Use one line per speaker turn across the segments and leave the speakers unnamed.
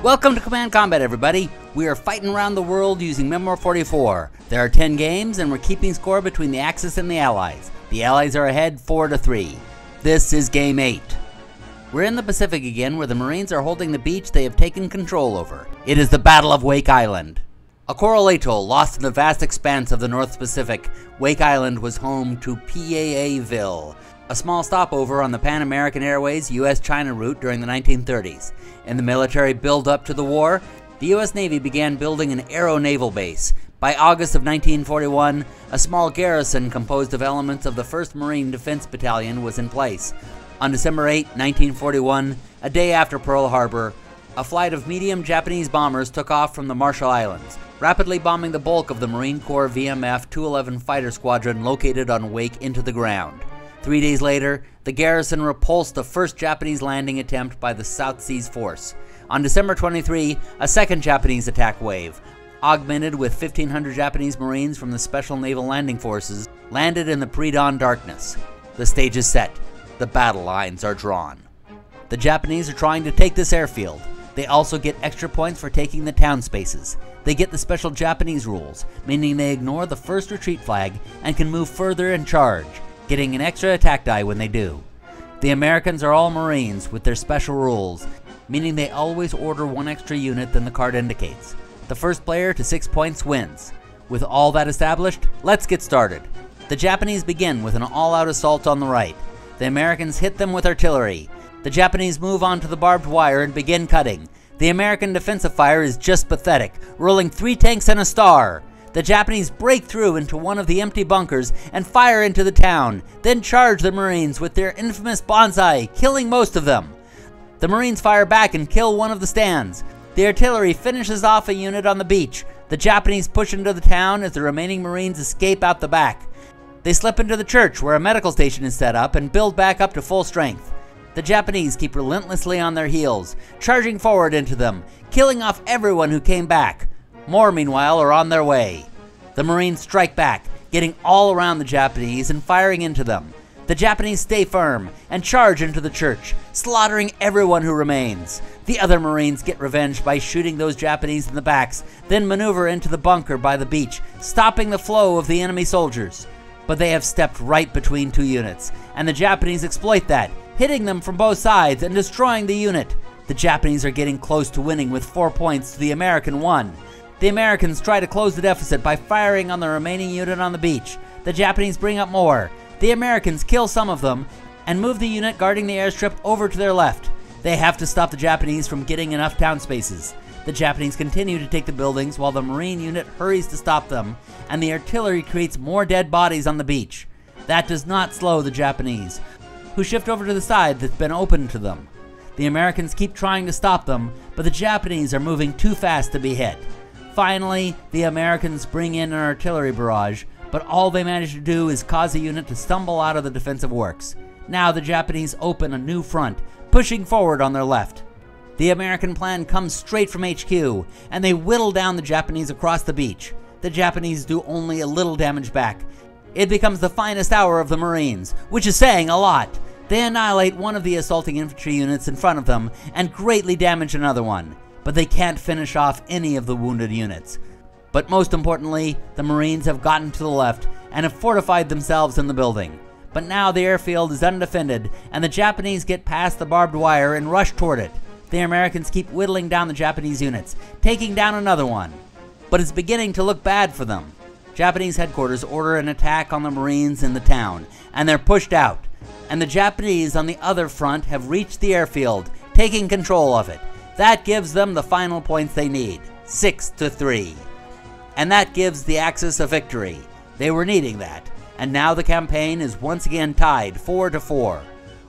Welcome to Command Combat, everybody. We are fighting around the world using Memoir 44. There are 10 games, and we're keeping score between the Axis and the Allies. The Allies are ahead 4-3. This is Game 8. We're in the Pacific again, where the Marines are holding the beach they have taken control over. It is the Battle of Wake Island. A coral atoll lost in the vast expanse of the North Pacific, Wake Island was home to PAAville, a small stopover on the Pan American Airways U.S.-China route during the 1930s. In the military build-up to the war, the U.S. Navy began building an aero-naval base. By August of 1941, a small garrison composed of elements of the 1st Marine Defense Battalion was in place. On December 8, 1941, a day after Pearl Harbor, a flight of medium Japanese bombers took off from the Marshall Islands, rapidly bombing the bulk of the Marine Corps VMF 211 fighter squadron located on Wake into the ground. 3 days later, the garrison repulsed the first Japanese landing attempt by the South Seas Force. On December 23, a second Japanese attack wave, augmented with 1,500 Japanese Marines from the Special Naval Landing Forces, landed in the pre-dawn darkness. The stage is set. The battle lines are drawn. The Japanese are trying to take this airfield. They also get extra points for taking the town spaces. They get the special Japanese rules, meaning they ignore the first retreat flag and can move further and charge, getting an extra attack die when they do. The Americans are all Marines with their special rules, meaning they always order one extra unit than the card indicates. The first player to 6 points wins. With all that established, let's get started. The Japanese begin with an all-out assault on the right. The Americans hit them with artillery. The Japanese move onto the barbed wire and begin cutting. The American defensive fire is just pathetic, rolling 3 tanks and a star. The Japanese break through into one of the empty bunkers and fire into the town, then charge the Marines with their infamous bonsai, killing most of them. The Marines fire back and kill one of the stands. The artillery finishes off a unit on the beach. The Japanese push into the town as the remaining Marines escape out the back. They slip into the church where a medical station is set up and build back up to full strength. The Japanese keep relentlessly on their heels, charging forward into them, killing off everyone who came back. More, meanwhile, are on their way. The Marines strike back, getting all around the Japanese and firing into them. The Japanese stay firm and charge into the church, slaughtering everyone who remains. The other Marines get revenge by shooting those Japanese in the backs, then maneuver into the bunker by the beach, stopping the flow of the enemy soldiers. But they have stepped right between 2 units, and the Japanese exploit that, hitting them from both sides and destroying the unit. The Japanese are getting close to winning with 4 points to the American 1. The Americans try to close the deficit by firing on the remaining unit on the beach. The Japanese bring up more. The Americans kill some of them and move the unit guarding the airstrip over to their left. They have to stop the Japanese from getting enough town spaces. The Japanese continue to take the buildings while the Marine unit hurries to stop them, and the artillery creates more dead bodies on the beach. That does not slow the Japanese, who shift over to the side that's been opened to them. The Americans keep trying to stop them, but the Japanese are moving too fast to be hit. Finally, the Americans bring in an artillery barrage, but all they manage to do is cause the unit to stumble out of the defensive works. Now the Japanese open a new front, pushing forward on their left. The American plan comes straight from HQ, and they whittle down the Japanese across the beach. The Japanese do only a little damage back. It becomes the finest hour of the Marines, which is saying a lot. They annihilate one of the assaulting infantry units in front of them and greatly damage another one. But they can't finish off any of the wounded units. But most importantly, the Marines have gotten to the left and have fortified themselves in the building. But now the airfield is undefended, and the Japanese get past the barbed wire and rush toward it. The Americans keep whittling down the Japanese units, taking down another one. But it's beginning to look bad for them. Japanese headquarters order an attack on the Marines in the town, and they're pushed out. And the Japanese on the other front have reached the airfield, taking control of it. That gives them the final points they need, 6-3. And that gives the Axis a victory. They were needing that. And now the campaign is once again tied 4-4.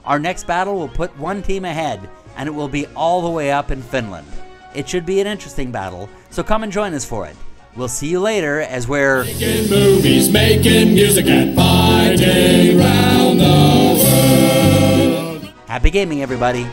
Our next battle will put one team ahead, and it will be all the way up in Finland. It should be an interesting battle, so come and join us for it. We'll see you later as we're
making movies, making music, and fighting around the world.
Happy gaming, everybody.